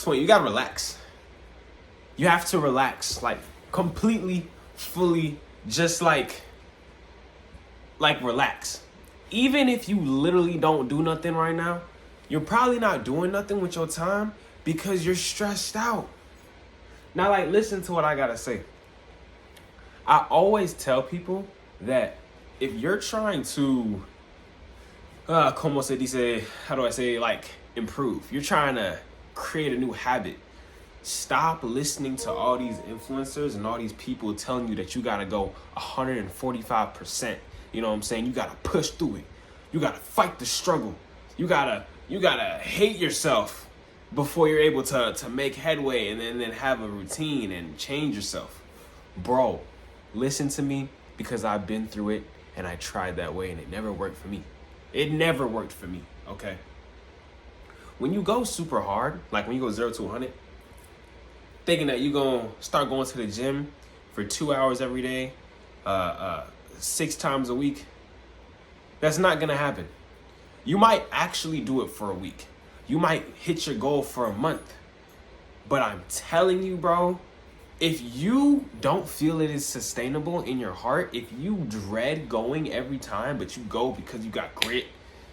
point, you gotta relax. You have to relax, like completely, fully, just like relax. Even if you literally don't do nothing right now, you're probably not doing nothing with your time because you're stressed out. Now, like, listen to what I gotta say. I always tell people that if you're trying to, como se dice, how do I say, like, improve, you're trying to create a new habit, stop listening to all these influencers and all these people telling you that you gotta go 145%. You know what I'm saying? You gotta push through it. You gotta fight the struggle. You gotta hate yourself before you're able to make headway and then have a routine and change yourself. Bro, listen to me, because I've been through it and I tried that way and it never worked for me. It never worked for me, okay? When you go super hard, like when you go 0 to 100, thinking that you're gonna start going to the gym for 2 hours every day, 6 times a week, that's not gonna happen. You might actually do it for a week. You might hit your goal for a month. But I'm telling you, bro, if you don't feel it is sustainable in your heart, if you dread going every time, but you go because you got grit,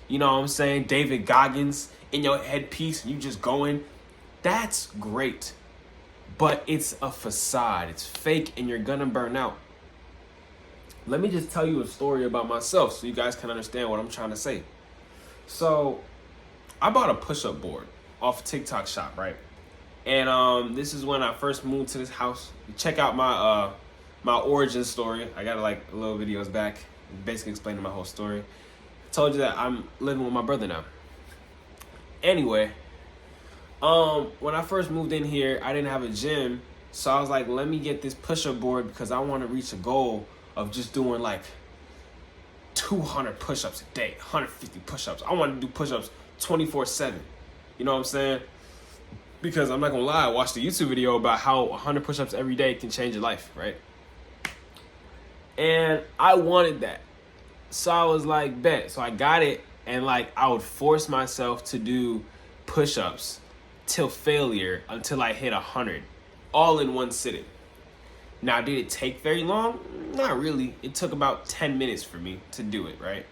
you know what I'm saying? David Goggins in your headpiece, and you just going, that's great. But it's a facade. It's fake, and you're gonna burn out. Let me just tell you a story about myself so you guys can understand what I'm trying to say. So, I bought a push-up board off TikTok Shop, right? And this is when I first moved to this house. Check out my my origin story. I got like a little videos back, basically explaining my whole story. I told you that I'm living with my brother now. Anyway, when I first moved in here, I didn't have a gym, so I was like, let me get this push-up board because I want to reach a goal of just doing like 200 push-ups a day, 150 push-ups. I want to do push-ups 24/7. You know what I'm saying? Because I'm not gonna lie, I watched a YouTube video about how 100 push-ups every day can change your life, right? And I wanted that. So I was like, bet. So I got it, and like I would force myself to do push-ups till failure until I hit 100, all in one sitting. Now, did it take very long? Not really. It took about 10 minutes for me to do it, right?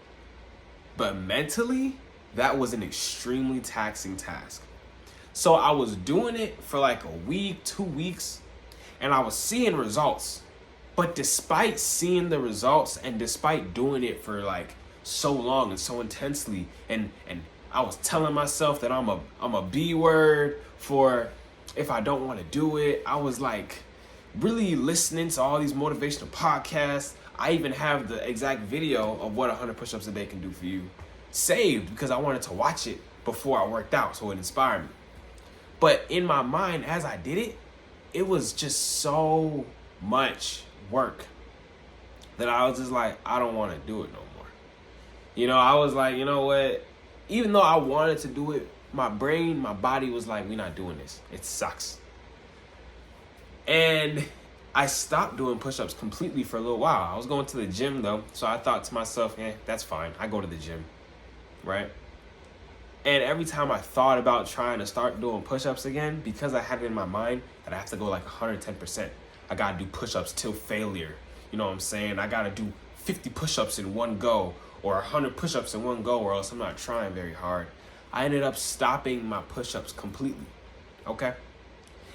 But mentally, that was an extremely taxing task. So I was doing it for like a week, 2 weeks, and I was seeing results. But despite seeing the results and despite doing it for like so long and so intensely, and I was telling myself that I'm a B word for if I don't want to do it, I was like really listening to all these motivational podcasts. I even have the exact video of what 100 push-ups a day can do for you saved because I wanted to watch it before I worked out, so it inspired me. But in my mind, as I did it, it was just so much work that I was just like, I don't want to do it no more. You know, I was like, you know what? Even though I wanted to do it, my brain, my body was like, we're not doing this. It sucks. And I stopped doing push-ups completely for a little while. I was going to the gym though, so I thought to myself, that's fine. I go to the gym, right? And every time I thought about trying to start doing push-ups again, because I had it in my mind that I have to go like 110%, I gotta do push-ups till failure. You know what I'm saying? I gotta do 50 push-ups in one go or 100 push-ups in one go, or else I'm not trying very hard. I ended up stopping my push-ups completely, okay?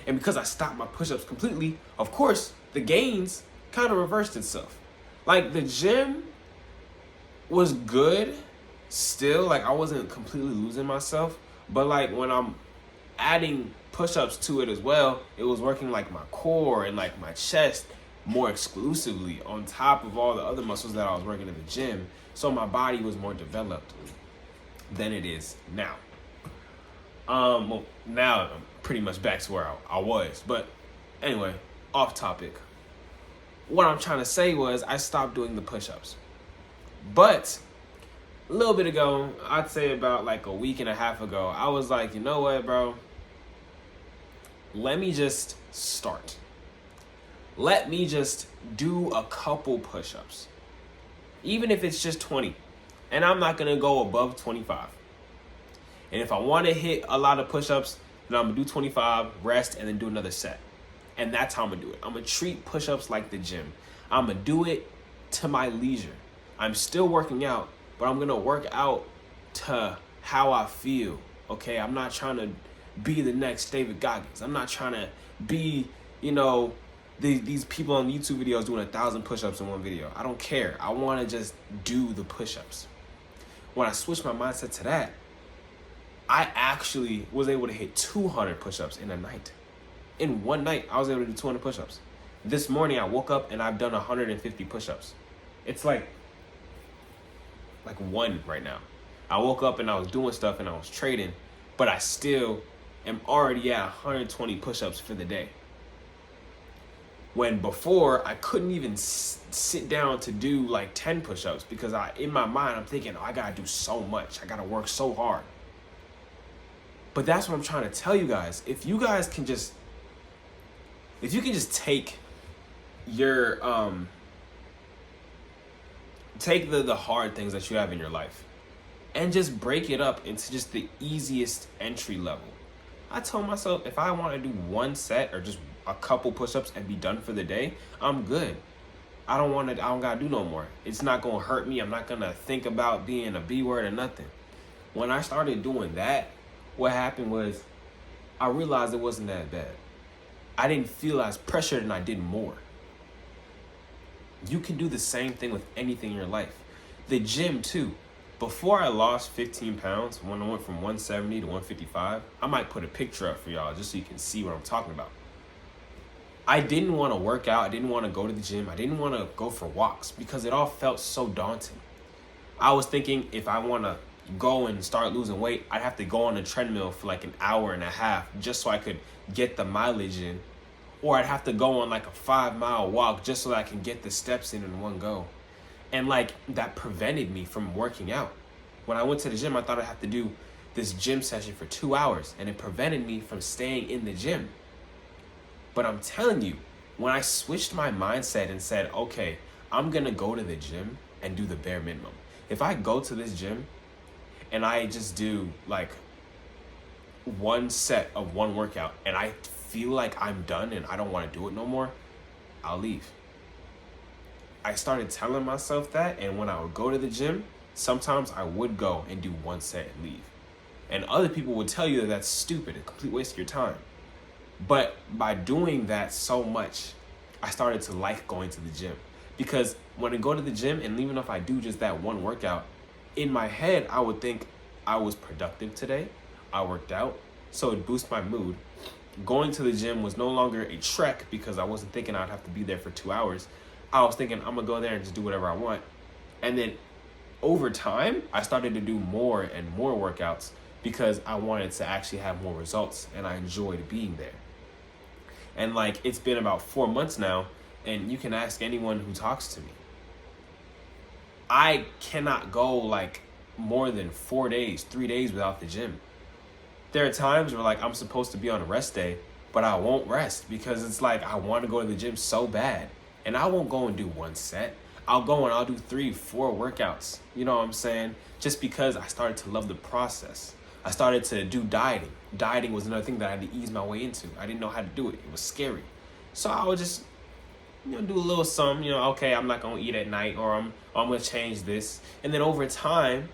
And because I stopped my push-ups completely, of course, the gains kind of reversed itself. Like the gym was good still, like I wasn't completely losing myself, but like when I'm adding push-ups to it as well, it was working like my core and like my chest more exclusively on top of all the other muscles that I was working in the gym. So my body was more developed than it is now. Well, now I'm pretty much back to where I was. But anyway, off topic. What I'm trying to say was I stopped doing the push-ups. But a little bit ago, I'd say about like a week and a half ago, I was like, you know what, bro? Let me just start. Let me just do a couple push-ups. Even if it's just 20. And I'm not going to go above 25. And if I want to hit a lot of push-ups, Then I'm gonna do 25, rest, and then do another set. And that's how I'm gonna do it. I'm gonna treat push-ups like the gym. I'm gonna do it to my leisure. I'm still working out, but I'm gonna work out to how I feel. Okay, I'm not trying to be the next David Goggins. I'm not trying to be, these people on YouTube videos doing 1,000 push-ups in one video. I don't care. I want to just do the push-ups. When I switched my mindset to that, I actually was able to hit 200 push-ups in a night. In one night, I was able to do 200 push-ups. This morning, I woke up and I've done 150 push-ups. It's like one right now. I woke up and I was doing stuff and I was trading, but I still am already at 120 push-ups for the day. When before, I couldn't even sit down to do like 10 push-ups because in my mind, I'm thinking, I gotta do so much. I gotta work so hard. But that's what I'm trying to tell you guys. If you can just take your, take the hard things that you have in your life and just break it up into just the easiest entry level. I told myself if I want to do one set or just a couple push-ups and be done for the day, I'm good. I don't gotta do no more. It's not gonna hurt me. I'm not gonna think about being a B word or nothing. When I started doing that, what happened was I realized it wasn't that bad. I didn't feel as pressured and I did more. You can do the same thing with anything in your life. The gym too. Before I lost 15 pounds, when I went from 170 to 155, I might put a picture up for y'all just so you can see what I'm talking about. I didn't want to work out. I didn't want to go to the gym. I didn't want to go for walks because it all felt so daunting. I was thinking if I want to go and start losing weight, I'd have to go on a treadmill for like an hour and a half just so I could get the mileage in. Or I'd have to go on like a 5-mile walk just so that I can get the steps in one go. And like that prevented me from working out. When I went to the gym, I thought I'd have to do this gym session for 2 hours and it prevented me from staying in the gym. But I'm telling you, when I switched my mindset and said, okay, I'm gonna go to the gym and do the bare minimum. If I go to this gym and I just do like one set of one workout and I feel like I'm done and I don't want to do it no more, I'll leave. I started telling myself that, and when I would go to the gym, sometimes I would go and do one set and leave. And other people would tell you that that's stupid, a complete waste of your time. But by doing that so much, I started to like going to the gym. Because when I go to the gym, and even if I do just that one workout, in my head, I would think I was productive today. I worked out, so it boosts my mood. Going to the gym was no longer a trek because I wasn't thinking I'd have to be there for 2 hours. I was thinking I'm gonna go there and just do whatever I want. And then over time, I started to do more and more workouts because I wanted to actually have more results and I enjoyed being there. And like, it's been about 4 months now, and you can ask anyone who talks to me. I cannot go like more than 4 days, 3 days without the gym. There are times where like I'm supposed to be on a rest day, but I won't rest because it's like I want to go to the gym so bad. And I won't go and do one set. I'll go and I'll do 3-4 workouts. You know what I'm saying? Just because I started to love the process. I started to do dieting. Dieting was another thing that I had to ease my way into. I didn't know how to do it. It was scary. So I would just, do a little something, okay, I'm not going to eat at night, or I'm going to change this. And then over time,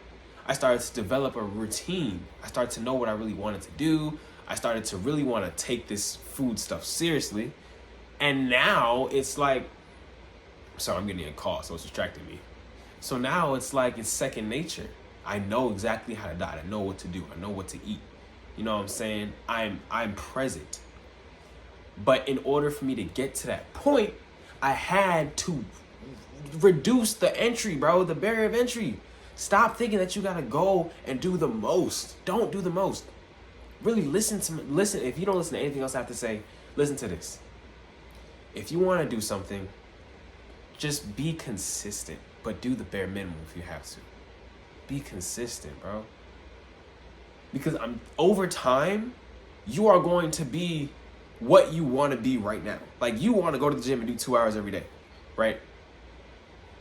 I started to develop a routine. I started to know what I really wanted to do. I started to really want to take this food stuff seriously. And now it's like, sorry, I'm getting a call, so it's distracting me. So now it's like it's second nature. I know exactly how to diet. I know what to do. I know what to eat. You know what I'm saying? I'm present. But in order for me to get to that point, I had to reduce the entry, bro, the barrier of entry. Stop thinking that you gotta go and do the most. Don't do the most. Really listen. If you don't listen to anything else I have to say, listen to this. If you want to do something, just be consistent, but do the bare minimum if you have to. Be consistent, bro. Because over time, you are going to be what you want to be right now. Like, you want to go to the gym and do 2 hours every day, right?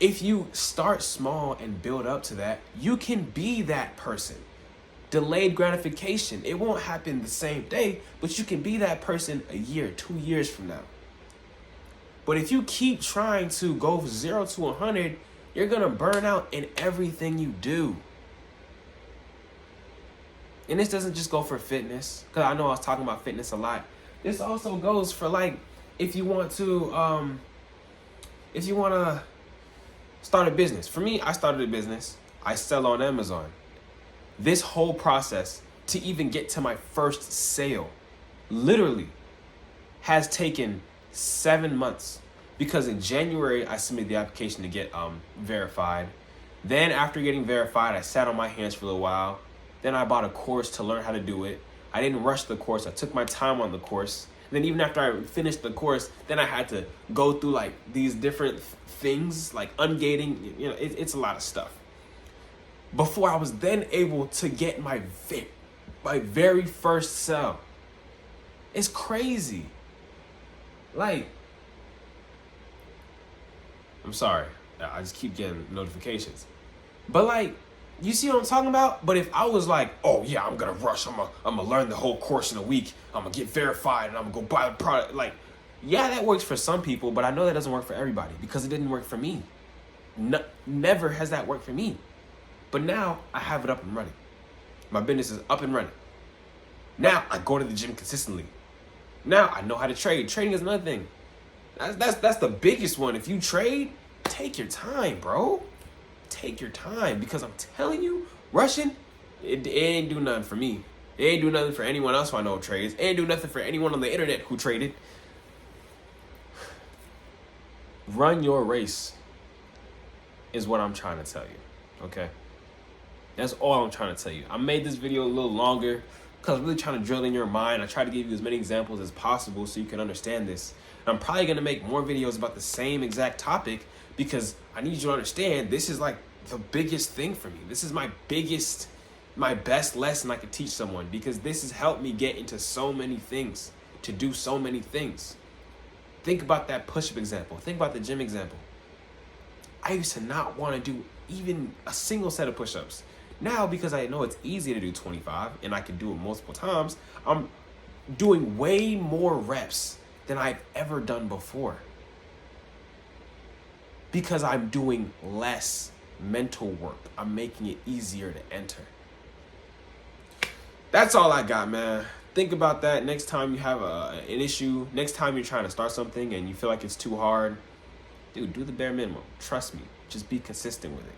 If you start small and build up to that, you can be that person. delayed gratification. It won't happen the same day, but you can be that person a year, 2 years from now. But if you keep trying to go 0 to 100, you're going to burn out in everything you do. And this doesn't just go for fitness, because I know I was talking about fitness a lot. This also goes for, like, if you want to start a business. For me, I started a business. I sell on Amazon. This whole process to even get to my first sale literally has taken 7 months, because in January I submitted the application to get verified. Then after getting verified, I sat on my hands for a little while. Then I bought a course to learn how to do it. I didn't rush the course. I took my time on the course. And then even after I finished the course, then I had to go through like these different things, like ungating. You know, it's a lot of stuff. Before I was then able to get my very first sale. It's crazy. Like, I'm sorry, I just keep getting notifications. But like, you see what I'm talking about? But if I was like, oh yeah, I'm gonna rush, I'm gonna learn the whole course in a week, I'm gonna get verified, and I'm gonna go buy the product. Like, yeah, that works for some people, but I know that doesn't work for everybody, because it didn't work for me. Never has that worked for me. But now I have it up and running. My business is up and running. Now I go to the gym consistently. Now I know how to trade. Trading is another thing. That's the biggest one. If you trade, take your time, bro. Take your time, because I'm telling you, rushing, it ain't do nothing for me. It ain't do nothing for anyone else who I know trades. It ain't do nothing for anyone on the internet who traded. Run your race is what I'm trying to tell you, okay? That's all I'm trying to tell you. I made this video a little longer because I'm really trying to drill in your mind. I try to give you as many examples as possible so you can understand this. And I'm probably going to make more videos about the same exact topic, because I need you to understand this is like the biggest thing for me. This is my best lesson I could teach someone, because this has helped me get into so many things, to do so many things. Think about that push-up example. Think about the gym example. I used to not want to do even a single set of push-ups. Now, because I know it's easy to do 25 and I can do it multiple times, I'm doing way more reps than I've ever done before, because I'm doing less mental work. I'm making it easier to enter. That's all I got, man. Think about that next time you have an issue. Next time you're trying to start something and you feel like it's too hard, dude, do the bare minimum. Trust me. Just be consistent with it.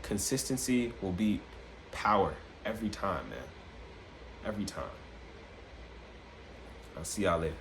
Consistency will beat power every time, man. Every time. I'll see y'all later.